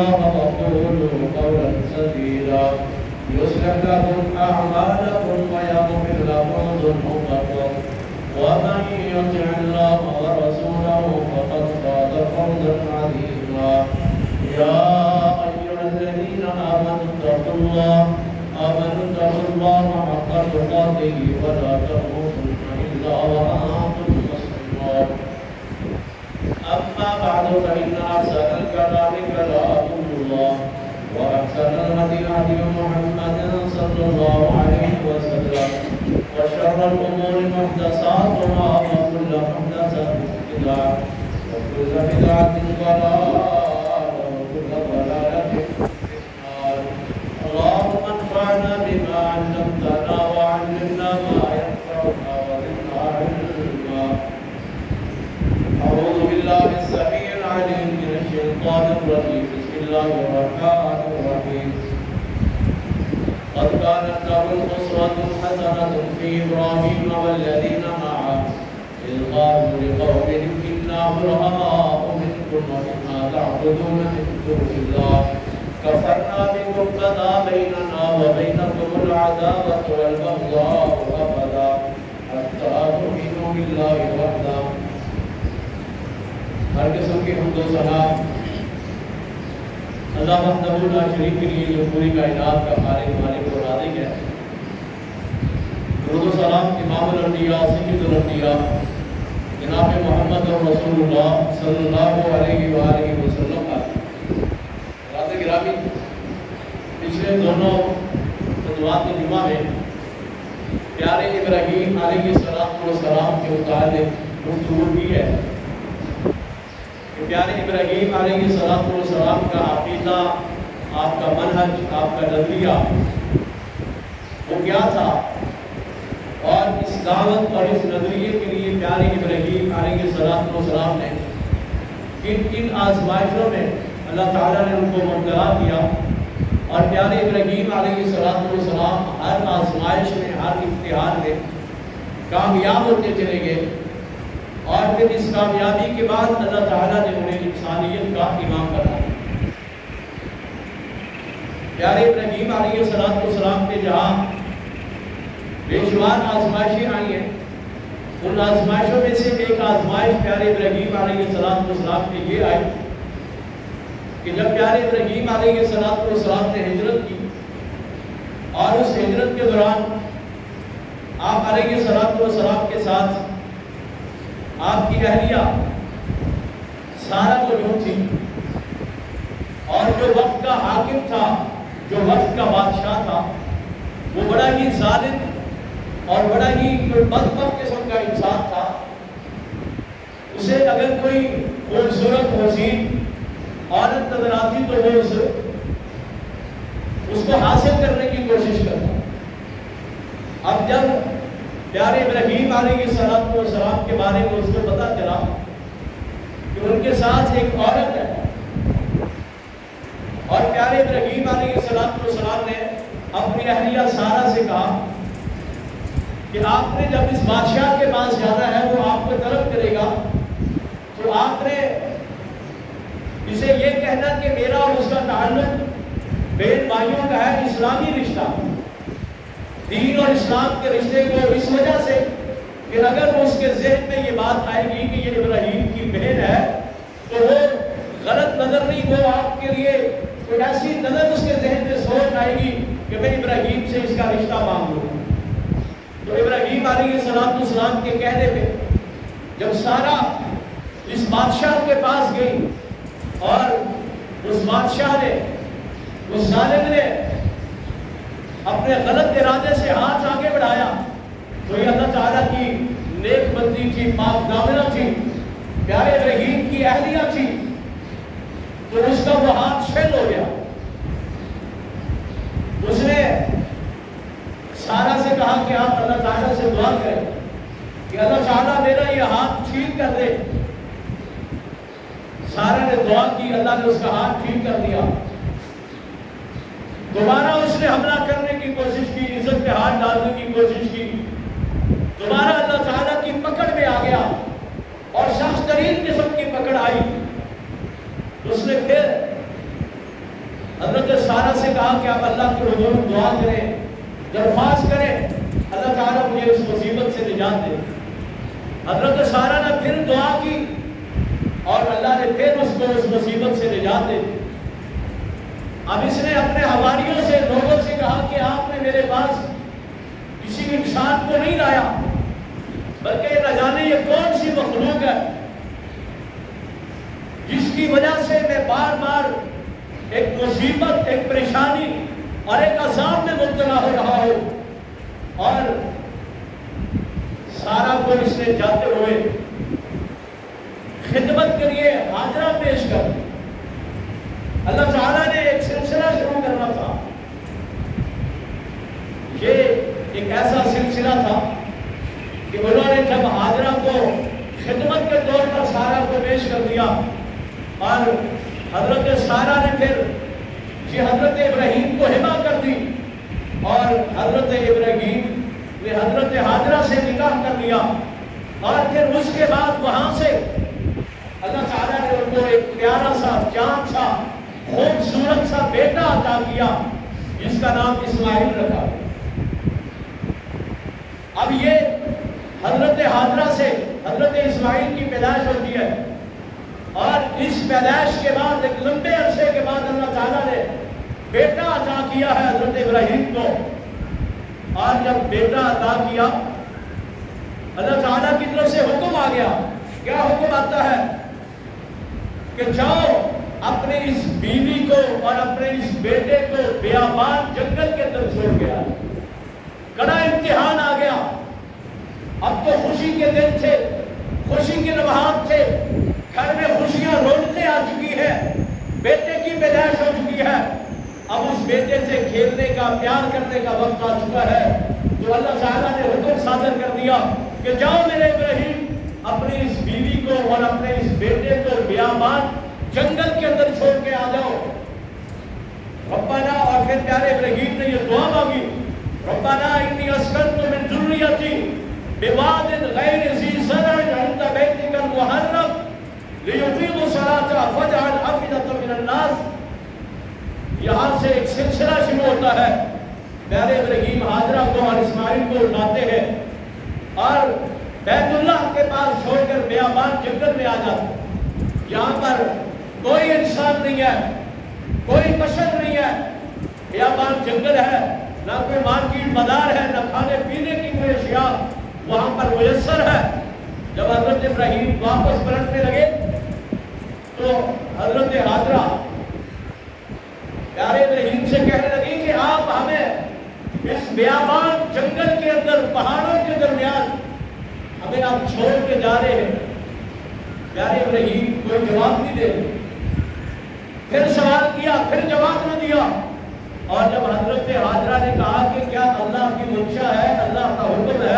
الله وقولوا قولا سديدا يصلح لكم أعمالكم ويغفر لكم ذنوبكم ومن يطع الله ورسوله فقد فاز فوزا عظيما يا أيها الذين آمنوا اتقوا الله حق تقاته ولا تموتن إلا وأنتم مسلمون أما بعد فإن أحسن الكلام كلام الله وأحسن الهدي هدي محمد صلى الله عليه وسلم وشر الأمور محدثاتها وكل محدثة بدعة وكل بدعة ضلالة وكل ضلالة في النار اللهم انفعنا بما علمتنا وعلمنا ما ينفعنا وزدنا علما أعوذ بالله السميع العليم من الشيطان الرجيم بسم الله الرحمن الرحيم قد كانت لهم أسوة حسنة في إبراهيم والذين معه إذ قالوا لقومهم إنا براء منكم ومما تعبدون من دون الله كفرنا بكم بدا بيننا وبينكم العداوة والبغضاء أبدا حتى تؤمنوا بالله وحده ہر قسم کے حمد و ثنا اللہ وحدہ لا شریک کے لیے جو پوری کائنات کا خالق مالک و رازق ہے درود و سلام امام الانبیاء سید الانبیاء جناب محمد رسول اللہ صلی اللہ علیہ وآلہ وسلم کا حضرات گرامی پچھلے دونوں خطبات جمعہ میں پیارے ابراہیم علیہ السلام کے متعلق گفتگو کی ہے پیارے ابراہیم علیہ السلام کا عقیدہ آپ کا منہج آپ کا نظریہ وہ کیا تھا اور اس دعوت اور اس نظریے کے لیے پیارے ابراہیم علیہ السلام نے کن آزمائشوں میں اللہ تعالیٰ نے ان کو مبتلا کیا اور پیارے ابراہیم علیہ السلام ہر آزمائش میں ہر امتحان میں کامیاب ہوتے چلے گئے اور پھر اس کامیابی کے بعد اللہ تعالیٰ نے انہیں انسانیت کا امام بنایا پیارے ابراہیم علیہ السلام کے جہاں بے شمار آزمائشیں آئی ہیں ان آزمائشوں میں سے ایک آزمائش پیارے ابراہیم علیہ السلام کے یہ آئی کہ جب پیارے ابراہیم علیہ السلام نے ہجرت کی اور اس ہجرت کے دوران آپ علیہ السلام کے ساتھ آپ کی اہلیہ سارا موجود تھی اور جو وقت کا حاکم تھا جو وقت کا بادشاہ تھا وہ بڑا ہی ظالم اور بڑا ہی بدبخت قسم کا انسان تھا اسے اگر کوئی خوبصورت حسین عورت نظر آتی تو وہ اس کو حاصل کرنے کی کوشش کرتا اب جب پیارے ابراہیم علیہ السلام کے بارے میں اس کو پتا چلا کہ ان کے ساتھ ایک عورت ہے اور پیارے ابراہیم علیہ السلام نے اپنی اہلیہ سارہ سے کہا کہ آپ نے جب اس بادشاہ کے پاس جانا ہے وہ آپ کو طلب کرے گا تو آپ نے اسے یہ کہنا کہ میرا اور اس کا تعلق بہن بھائیوں کا ہے اسلامی رشتہ دین اور اسلام کے رشتے کو اس وجہ سے کہ اگر اس کے ذہن میں یہ بات آئے گی کہ یہ ابراہیم کی بہن ہے تو وہ غلط نظر نہیں وہ آپ کے لیے کوئی ایسی نظر اس کے ذہن میں سوچ آئے گی کہ میں ابراہیم سے اس کا رشتہ مانگ لوں تو ابراہیم علیہ السلام کے کہنے پہ جب سارا اس بادشاہ کے پاس گئی اور اس بادشاہ نے اس ظالم نے اپنے غلط ارادے سے ہاتھ آگے بڑھایا تو یہ اللہ تعالیٰ کی نیک بندی تھی پاک دامنہ تھی پیارے ابراہیم کی اہلیہ تھی تو اس کا وہ ہاتھ شل ہو گیا اس نے سارہ سے کہا کہ آپ اللہ تعالیٰ سے دعا کریں کہ اللہ تعالیٰ میرا یہ ہاتھ ٹھیک کر دے سارہ نے دعا کی اللہ نے اس کا ہاتھ ٹھیک کر دیا دوبارہ اس نے حملہ کرنے کی کوشش کی عزت پہ ہاتھ ڈالنے کی کوشش کی دوبارہ اللہ تعالیٰ کی پکڑ میں آ گیا اور سخت ترین قسم کی پکڑ آئی اس نے پھر سارہ سے کہا کہ آپ اللہ کے حضور دعا کریں، درخواست کریں، اللہ تعالیٰ مجھے اس مصیبت سے نجات دے۔ حضرت سارہ نے پھر دعا کی اور اللہ نے پھر اس کو اس مصیبت سے نجات دے دی۔ اب اس نے اپنے حواریوں سے، لوگوں سے کہا کہ آپ نے میرے پاس کسی انسان کو نہیں لایا، بلکہ یہ نہ جانے یہ کون سی مخلوق ہے جس کی وجہ سے میں بار بار ایک مصیبت، ایک پریشانی اور ایک عذاب میں مبتلا ہو رہا ہوں۔ اور سارا کو اس نے جاتے ہوئے خدمت کے لیے حاضرہ پیش کر دی۔ اللہ تعالیٰ نے ایک سلسلہ شروع کرنا تھا۔ یہ ایک ایسا سلسلہ تھا کہ انہوں نے جب حاضرہ کو خدمت کے طور پر سارا کو پیش کر دیا اور حضرت سارا نے پھر حضرت ابراہیم کو ہبہ کر دی اور حضرت ابراہیم نے حضرت حاضرہ سے نکاح کر لیا، اور پھر اس کے بعد وہاں سے اللہ تعالیٰ نے ان کو ایک پیارا سا، چاند سا، خوبصورت سا بیٹا عطا کیا جس کا نام اسماعیل رکھا۔ اب یہ حضرت حاضرہ سے حضرت اسماعیل کی پیدائش ہوتی ہے، اور اس پیدائش کے بعد ایک لمبے عرصے کے بعد اللہ تعالیٰ نے بیٹا عطا کیا ہے حضرت ابراہیم کو۔ اور جب بیٹا عطا کیا، اللہ تعالیٰ کی طرف سے حکم آ گیا۔ کیا حکم آتا ہے؟ کہ جاؤ اپنے اس بیوی کو اور اپنے اس بیٹے کو بیابان جنگل کے اندر چھوڑ گیا۔ کڑا امتحان آ گیا۔ اب تو خوشی کے دن تھے، خوشی کے لمحات تھے، گھر میں خوشیاں رونقیں آ چکی ہیں، بیٹے کی پیدائش ہو چکی ہے۔ اب اس بیٹے سے کھیلنے کا، پیار کرنے کا وقت آ چکا ہے۔ تو اللہ تعالیٰ نے حکم صادر کر دیا کہ جاؤ میرے ابراہیم اپنی اس بیوی کو اور اپنے اس بیٹے کو بیابان جنگل کے اندر چھوڑ کے آ جاؤ۔ ربنا، اور پھر پیارے ابراہیم نے یہ دعا مانگی، ربنا انی اسکنت من ذریتی بواد غیر ذی زرع عند بیتک المحرم لیقیموا الصلاۃ فاجعل افئدۃ من الناس۔ یہاں سے ایک سلسلہ شروع ہوتا ہے۔ پیارے ابراہیم حاضرہ کو اور اسماعیل کو لاتے ہیں اور بیت اللہ کے پاس چھوڑ کر بیابان جنگل میں آ جاتے ہیں۔ یہاں پر کوئی انسان نہیں ہے، کوئی بشر نہیں ہے، بیابان جنگل ہے، نہ کوئی مارکیٹ بازار ہے، نہ کھانے پینے کی کوئی اشیاء وہاں پر میسر ہے۔ جب حضرت ابراہیم واپس پلٹنے لگے تو حضرت حاضرہ پیارے ابراہیم سے کہنے لگی کہ آپ ہمیں اس بیابان جنگل کے اندر، پہاڑوں کے درمیان ہمیں آپ چھوڑ کے جا رہے ہیں۔ پیارے ابراہیم کوئی جواب نہیں دے رہے، پھر سوال کیا، پھر جواب نہ دیا۔ اور جب حضرت حاضرہ نے کہا کہ کیا اللہ کی منشا ہے، اللہ کا حکم ہے،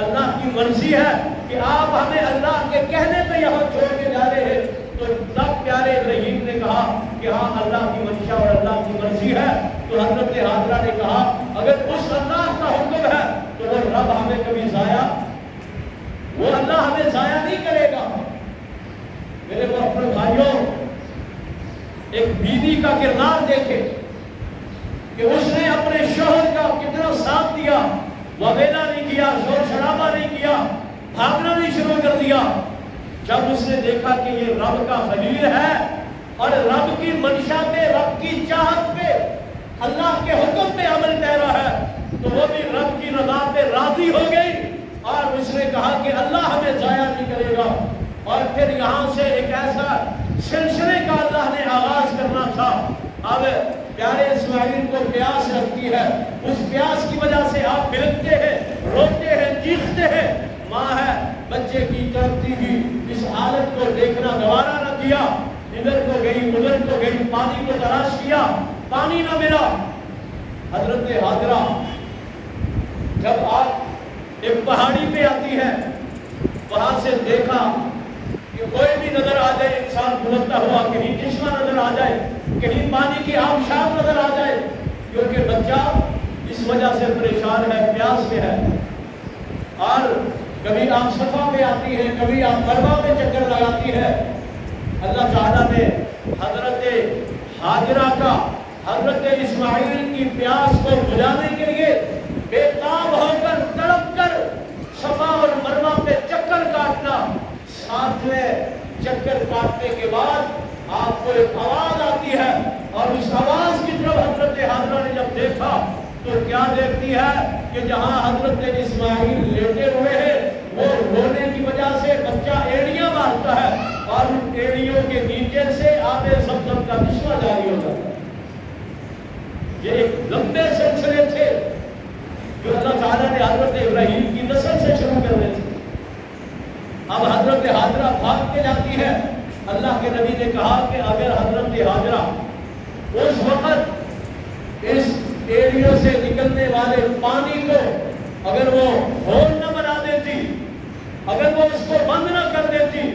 اللہ کی مرضی ہے کہ آپ ہمیں اللہ کے کہنے پہ یہاں چھوڑ کے جا رہے ہیں، تو تب پیارے ابراہیم نے کہا کہ ہاں اللہ کی منشا اور اللہ کی مرضی ہے۔ تو حضرت حاضرہ نے کہا اگر اس اللہ کا حکم ہے تو وہ رب ہمیں کبھی ضائع، وہ اللہ ہمیں ضائع نہیں کرے گا۔ میرے اپنے بھائیوں، ایک بیوی کا کردار دیکھے کہ اس نے اپنے شوہر کا کتنا ساتھ دیا، وبیلا نہیں کیا، شور شرابہ نہیں کیا، بھاگنا نہیں شروع کر دیا۔ جب اس نے دیکھا کہ یہ رب کا خلیل ہے اور رب کی منشا پہ، رب کی چاہت پہ، اللہ کے حکم پہ عمل پیرا ہے، تو وہ بھی رب کی رضا پہ راضی ہو گئی اور اس نے کہا کہ اللہ ہمیں ضائع نہیں کرے گا۔ اور پھر یہاں سے ایک ایسا سلسلے کا اللہ نے آغاز کرنا تھا۔ اب پیارے اسماعیل کو پیاس لگتی ہے، اس پیاس کی وجہ سے آپ بلکتے ہیں، روتے ہیں، چیختے ہیں۔ ماں ہے، بچے کی تڑپتی ہوئی اس حالت کو دیکھنا گوارا نہ کیا، ادھر کو گئی ادھر کو گئی، پانی کو تلاش کیا، پانی نہ ملا۔ حضرت حاضرہ جب آپ ایک پہاڑی پہ آتی ہے، وہاں سے دیکھا کہ کوئی بھی نظر آ جائے، انسان گزرتا ہوا، کہیں چشمہ نظر آ جائے، کہیں پانی کی آبشار نظر آ جائے، کیونکہ بچہ اس وجہ سے پریشان ہے، پیاس میں ہے۔ اور کبھی آپ صفا پہ آتی ہے، کبھی آپ مروا پہ چکر لگاتی ہے۔ اللہ تعالیٰ نے حضرت حاجرہ کا حضرت اسماعیل کی پیاس کو بجھانے کے لیے بےتاب ہو کر تڑپ کر صفا اور مروہ پہ چکر کاٹنا. 7ویں چکر کاٹنے کے بعد آپ کو ایک آواز آتی ہے اور اس آواز کی طرف حضرت حاجرہ نے جب دیکھا تو کیا دیکھتی ہے کہ جہاں حضرت اسماعیل لیٹے ہوئے ہیں وہ رونے کی وجہ سے بچہ ایڑیاں مارتا ہے اور ان ایڑیوں کے نیچے سے آب زمزم کا چشمہ جاری ہوتا ہے. یہ ایک لمبے سلسلے تھے جو اللہ تعالیٰ نے حضرت ابراہیم کی نسل سے شروع کرنے تھے. اب حضرت حاجرہ بھاگ کے جاتی ہے. اللہ کے نبی نے کہا کہ اگر حضرت حاجرہ اس وقت اس ایڑیوں سے نکلنے والے پانی کو اگر وہ ہول نہ بنا دیتی, اگر وہ اس کو بند نہ کر دیتی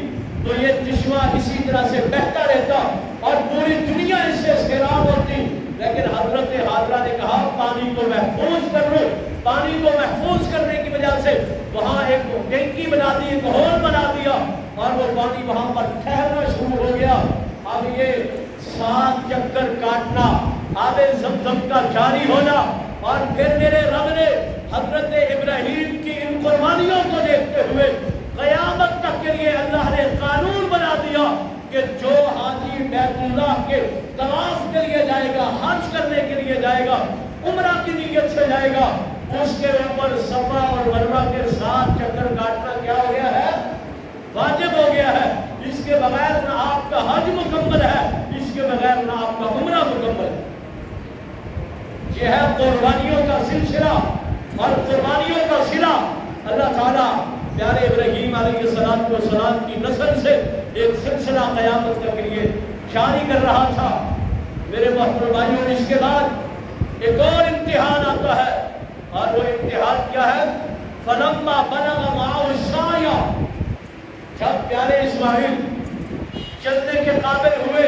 تو یہ چشمہ اسی طرح سے بہتا رہتا اور پوری دنیا اس سے سیراب ہوتی. لیکن حضرت حاجرہ نے کہا پانی کو محفوظ کر لو. پانی کو محفوظ کرنے کی وجہ سے وہاں ایک ٹینکی بنا دی, ایک ہول بنا دیا اور وہ پانی وہاں پر ٹھہرنا شروع ہو گیا. اب یہ 7 چکر کاٹنا, آب زمزم کا جاری ہونا اور پھر میرے رب نے حضرت ابراہیم کی ان قربانیوں کو دیکھتے ہوئے قیامت تک کے لیے اللہ نے قانون بنا دیا کہ جو حاجی بیت اللہ کے طواف کے لیے جائے گا, حج کرنے کے لیے جائے گا, عمرہ کی نیت سے جائے گا, اس کے اوپر صفا اور مروہ کے 7 چکر کاٹنا کیا ہو گیا ہے؟ واجب ہو گیا ہے. اس کے بغیر نہ آپ کا حج مکمل ہے, اس کے بغیر نہ آپ کا عمرہ مکمل ہے. یہ ہے قربانیوں کا سلسلہ اور قربانیوں کا صلہ. اللہ تعالیٰ پیارے ابراہیم علیہ السلام کی نسل سے ایک سلسلہ قیامت تک کے لیے جاری کر رہا تھا. میرے محترم بھائیوں, اس کے بعد ایک اور امتحان آتا ہے اور وہ امتحان کیا ہے؟ فلما بلغ معه السعی, جب پیارے اسماعیل چلنے کے قابل ہوئے,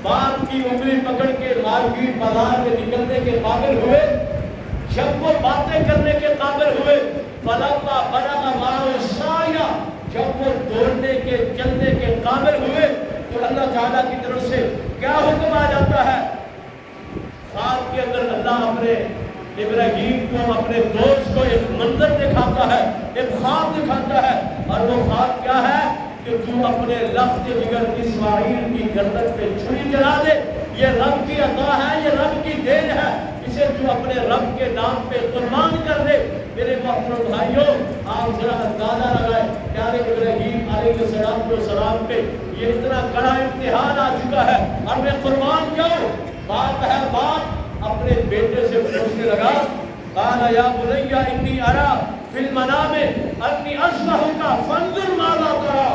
باپ کی انگلی پکڑ کے مارکیٹ بازار میں نکلنے کے قابل ہوئے, جب وہ باتیں کرنے کے قابل ہوئے, فلما بلغ معه السعی, جب وہ دوڑنے کے چلنے کے قابل ہوئے تو اللہ تعالیٰ کی طرف سے کیا حکم آ جاتا ہے؟ خواب کے اندر اللہ اپنے ابراہیم کو, اپنے دوست کو ایک منظر دکھاتا ہے, ایک خواب دکھاتا ہے اور وہ خواب کیا ہے کہ تو اپنے لفظ جگر اسماعیل کی گردن پہ چھری چلا دے. یہ رب کی عطا ہے, یہ رب کی دین ہے, اسے تو اپنے رب کے نام پہ قربان کر دے. میرے محترم بھائیوں, آپ ذرا اندازہ لگائیں پیارے ابراہیم علیہ السلام پہ یہ اتنا کڑا امتحان آ چکا ہے اور میں قربان کیوں؟ باپ ہے, باپ اپنے بیٹے سے پوچھنے لگا, قال یا بنی انی ارا فی المنام انی اذبحک فانظر ماذا تری.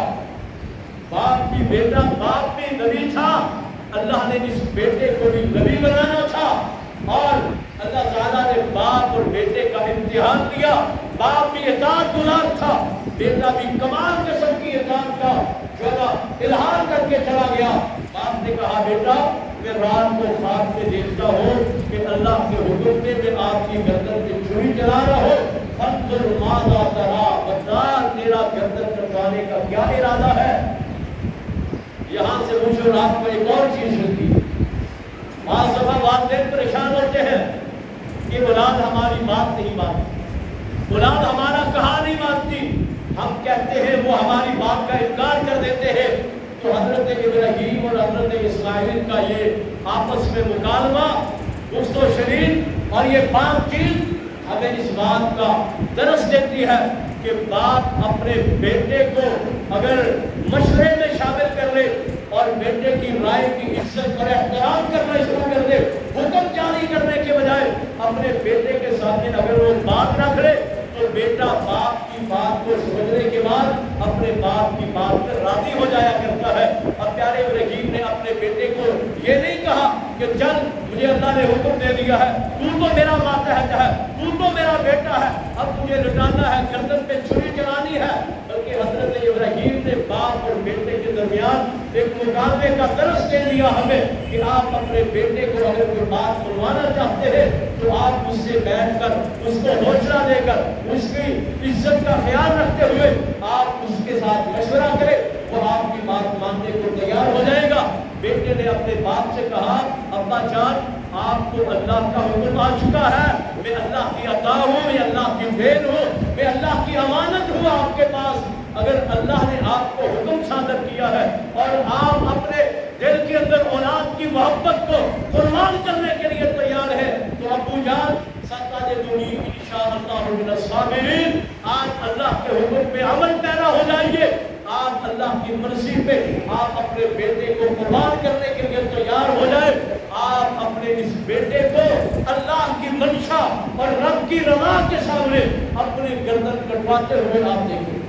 باپ کی بیٹا, باپ بھی نبی تھا, اللہ نے اس بیٹے کو بھی نبی بنانا تھا اور اللہ تعالیٰ نے باپ اور بیٹے کا امتحان لیا. باپ بھی اطاعت گزار تھا, بیٹا بھی کمال قسم کی اطاعت کا جو اظہار کر کے چلا گیا. باپ نے کہا, بیٹا میں رات کو خواب میں دیکھتا ہوں کہ اللہ کے حکم پہ میں آپ کی گردن پہ چھری چلا رہا ہوں, فانظر ماذا تری, بتا تیرا گردن کٹوانے کا کیا ارادہ ہے. یہاں سے مجھے رات کو ایک اور چیز ملتی ہے. بعض دفعہ والدین پریشان ہوتے ہیں کہ اولاد ہماری بات نہیں مانتی, اولاد ہمارا کہا نہیں مانتی, ہم کہتے ہیں وہ ہماری بات کا انکار کر دیتے ہیں. تو حضرت ابراہیم اور حضرت اسماعیل کا یہ آپس میں مکالمہ, گفت و شنید اور یہ بات چیت ہمیں اس بات کا درس دیتی ہے کہ باپ اپنے بیٹے کو اگر مشورے میں شامل کر لے اور بیٹے کی رائے کی عزت اور احترام کرنا شروع کر دے, حکم جاری کرنے کے بجائے اپنے بیٹے کے سامنے اگر وہ بات رکھ لے تو بیٹا باپ کی بات کو سمجھنے کے بعد اپنے باپ کی بات پر راضی ہو جایا کرتا ہے. اب پیارے ابراہیم نے اپنے بیٹے کو یہ نہیں کہا کہ چل مجھے اللہ نے حکم دے دیا ہے, تو میرا ماتحت ہے, تو میرا بیٹا ہے, اب تجھے لٹانا ہے, گردن پہ چھری چلانی ہے, بلکہ حضرت ابراہیم نے باپ اور بیٹے کے درمیان ایک مکالمے کا درس دے دیا ہمیں کہ آپ اپنے بیٹے کو اگر کوئی بات سنوانا چاہتے ہیں تو آپ اس سے بیٹھ کر اس کو حوصلہ دے کر اس کی عزت کا خیال رکھتے ہوئے آپ اس کے ساتھ مشورہ کریں, وہ آپ کی بات ماننے کو تیار ہو جائے گا. بیٹے نے اپنے باپ سے کہا ابا جان آپ کو اللہ کا حکم آ چکا ہے، میں اللہ کی عطا ہوں، میں اللہ کی دین ہوں، میں اللہ کی امانت ہوں آپ کے پاس۔ اگر اللہ نے آپ کو حکم صادر کیا ہے اور آپ اپنے دل کے اندر اولاد کی محبت کو قربان کرنے کے لیے تیار ہے تو ابو جان ستجدونی انشاءاللہ من الصابرین، آج اللہ کے حکم پہ عمل پیرا ہو جائیے۔ آپ اللہ کی مرضی پہ آپ اپنے بیٹے کو قربان کرنے کے لیے تیار ہو جائے۔ آپ اپنے اس بیٹے کو اللہ کی منشا اور رب کی رضا کے سامنے اپنی گردن کٹواتے ہوئے آپ دیکھیں۔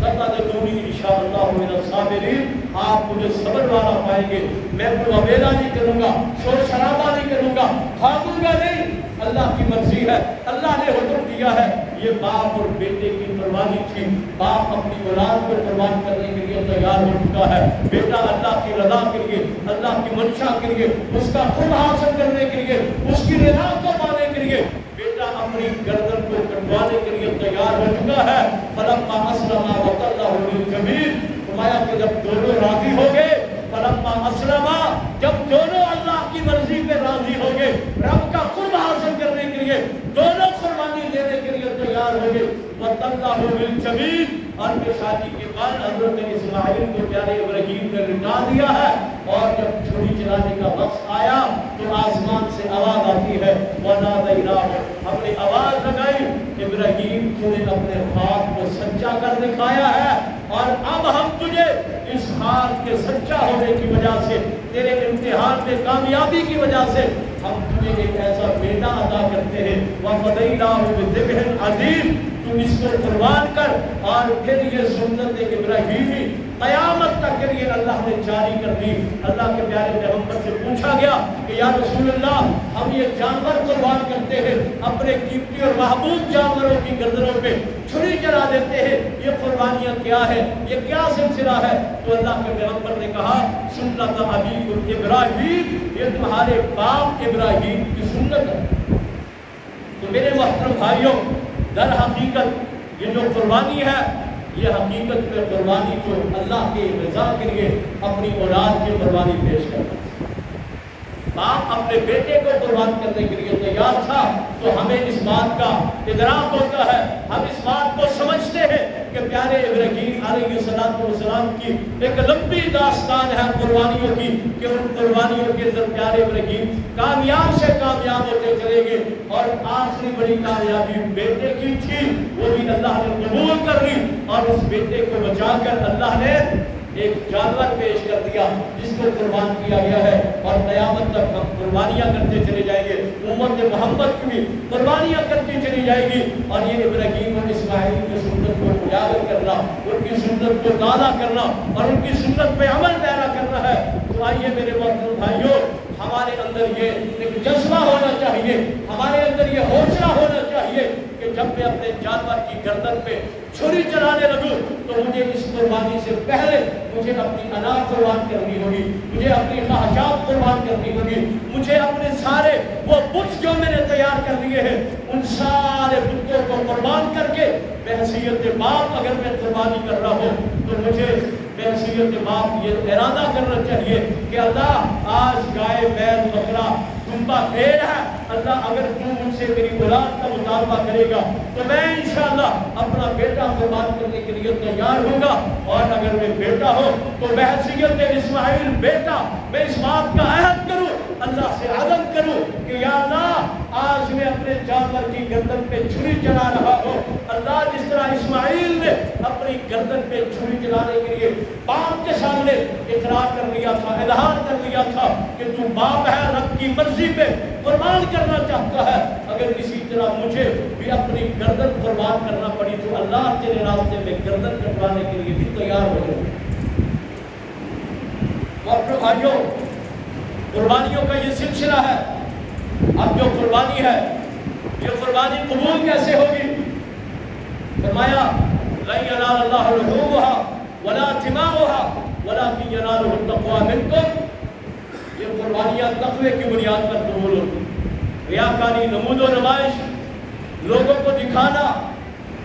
ستجدونی انشاءاللہ من الصابرین، آپ مجھے صبر والا پائیں گے، میں کوئی اویلا نہیں کروں گا، شور شرابہ نہیں کروں گا، بھاگوں گا نہیں۔ اللہ کی مرضی ہے، اللہ نے حکم دیا ہے۔ یہ باپ اور بیٹے کی قربانی تھی، باپ اپنی اولاد کو قربان کرنے کے لیے تیار ہو چکا ہے، بیٹا اللہ کی رضا کے لیے، اللہ کی منشا کے لیے، اس کا خود حاصل کرنے کے لیے، اس کی رضا کو پانے کے لیے بیٹا اپنی گردن کو کٹوانے کے لیے تیار ہو چکا ہے۔ فلما اسلما وتلہ للجبین، فرمایا کہ جب دونوں راضی ہو گئے، فلما اسلما، جب دونوں اللہ کی مرضی پہ راضی ہو گئے، رب کا قرب حاصل کرنے کے لیے دونوں قربانی دینے کے لیے تیار ہو گئے، وتلہ للجبین، اور پھر شادی کے بعد حضرت اسماعیل کو پیارے ابراہیم نے لٹا دیا ہے، اور جب چھری چلانے کا وقت آیا تو آسمان سے آواز آتی ہے وَنَادَيْنَاهُ، ہم نے آواز لگائی، ابراہیم تو نے اپنے خواب کو سچا کر دکھایا ہے، اور اب ہم تجھے اس خواب کے سچا ہونے کی وجہ سے، تیرے امتحان میں کامیابی کی وجہ سے ہم تجھے ایک ایسا بیٹا عطا کرتے ہیں، وَفَدَيْنَاهُ بِذِبْحٍ عَظِيمٍ، تم اس کو قربان کر۔ اور پھر یہ سنت ابراہیمی قیامت تک کے لیے اللہ نے جاری کر دی۔ اللہ کے پیارے پیغمبر سے پوچھا گیا کہ یا رسول اللہ، ہم یہ جانور قربان کرتے ہیں، اپنے قیمتی اور محبوب جانوروں کی گردنوں پہ چھری چلا دیتے ہیں، یہ قربانیاں کیا ہے، یہ کیا سلسلہ ہے؟ تو اللہ کے پیغمبر نے کہا سنت ابیکم ابراہیم، یہ تمہارے باپ ابراہیم کی سنت ہے۔ تو میرے محترم بھائیوں، در حقیقت یہ جو قربانی ہے، یہ حقیقت میں قربانی جو اللہ کی رضا کے لیے اپنی اولاد کی قربانی پیش کرتا ہے۔ باپ اپنے بیٹے کو قربان کرنے کے لیے تیار تھا، تو ہمیں اس بات کا ادراک ہوتا ہے، ہم اس بات کو سمجھتے ہیں کہ پیارے ابراہیم علیہ السلام کی ایک لمبی داستان ہے قربانیوں کی، کہ ان قربانیوں کے اندر پیارے ابراہیم کامیاب سے کامیاب ہوتے چلے گئے، اور آخری بڑی کامیابی بیٹے کی تھی، وہ بھی اللہ نے قبول کر لی، اور اس بیٹے کو بچا کر اللہ نے ایک جانور پیش کر دیا جس کو قربان کیا گیا ہے، اور قیامت تک ہم قربانیاں کرتے چلے جائیں گے، امت محمد کی بھی قربانیاں کرتی چلی جائے گی، اور یہ ابراہیم اور اسماعیل کی سنت کو اجاگر کرنا، ان کی سنت کو تازہ کرنا اور ان کی سنت پہ عمل پیرا کرنا ہے۔ تو آئیے میرے محترم بھائیوں، ہمارے اندر یہ ایک جذبہ ہونا چاہیے، ہمارے اندر یہ حوصلہ ہونا چاہیے کہ جب میں اپنے جانور کی گردن پہ چھری چلانے لگوں تو مجھے اس قربانی سے پہلے مجھے اپنی انا قربان کرنی ہوگی، مجھے اپنی خواہشات قربان کرنی ہوگی، مجھے اپنے سارے وہ بت جو میں نے تیار کر لیے ہیں ان سارے بتوں کو قربان کر کے بحیثیت باپ اگر میں قربانی کر رہا ہوں تو مجھے بحیثیت باپ یہ ارادہ کرنا چاہیے کہ اللہ آج گائے بیل بکرا دمبا بھیڑ ہے، اللہ اگر تو مجھ سے میری اولاد کا مطالبہ کرے گا تو میں انشاءاللہ اپنا بیٹا قربان کرنے کے لیے تیار ہوں گا، اور اگر میں بیٹا ہوں تو بحیثیت اسماعیل بیٹا میں اس بات کا عہد کروں، اللہ سے عزم کروں کہ یا اللہ آج میں اپنے جانور کی گردن پہ چھری چلا رہا ہوں، اللہ جس طرح اسماعیل نے اپنی گردن پہ چھری چلانے کے لیے باپ کے سامنے اقرار کر لیا تھا، اظہار کر لیا تھا کہ تو باپ ہے، رب کی مرضی پہ قربان کرنا چاہتا ہے، اگر اسی طرح مجھے بھی اپنی گردن قربان کرنا پڑی تو اللہ تیرے راستے میں گردن کٹوانے کے لیے بھی تیار ہو جائے۔ اور بھائیوں، قربانیوں کا یہ سلسلہ ہے۔ اب جو قربانی ہے یہ قربانی قبول کیسے ہوگی؟ فرمایا لَن يَنَالَ اللَّهُ لُحُومُهَا وَلَا دِمَاؤُهَا وَلَكِنْ يَنَالُهُ التَّقْوَىٰ مِنكُمْ، یہ قربانیاں تقوی کی بنیاد پر قبول ہوتی۔ ریاکاری، نمود و نمائش، لوگوں کو دکھانا،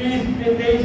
20, 23,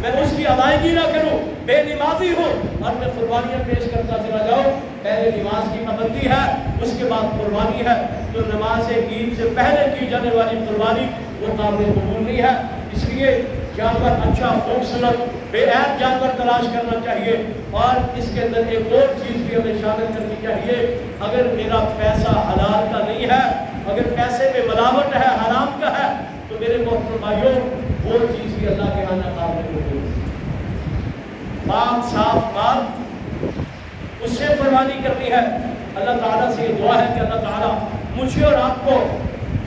میں اس کی ادائیگی نہ کروں، بے نمازی ہوں اور میں قربانیاں پیش کرتا چلا جاؤں، پہلے نماز کی پابندی ہے، اس کے بعد قربانی ہے، تو نماز عید سے پہلے کی جانے والی قربانی وہ قابل قبول نہیں ہے۔ اس لیے جانور اچھا خوبصورت بے عیب جانور تلاش کرنا چاہیے، اور اس کے اندر ایک اور چیز بھی ہمیں شامل کرنی چاہیے، اگر میرا پیسہ حلال کا نہیں ہے، اگر پیسے میں ملاوٹ ہے، حرام کا ہے، تو میرے محترم بھائیوں وہ چیز بھی اللہ کے ہاں ناقابل قبول ہے۔ پاک صاف مال اس سے قربانی کرنی ہے۔ اللہ تعالیٰ سے یہ دعا ہے کہ اللہ تعالیٰ مجھے اور آپ کو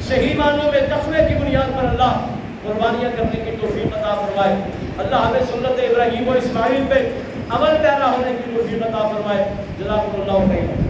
صحیح معنوں میں تقوی کی بنیاد پر اللہ قربانیاں کرنے کی توفیق عطا فرمائے۔ اللہ ہمیں سنت ابراہیم و اسماعیل پہ عمل پیرا ہونے کی توفیق عطا فرمائے۔ جزاکم اللہ خیر۔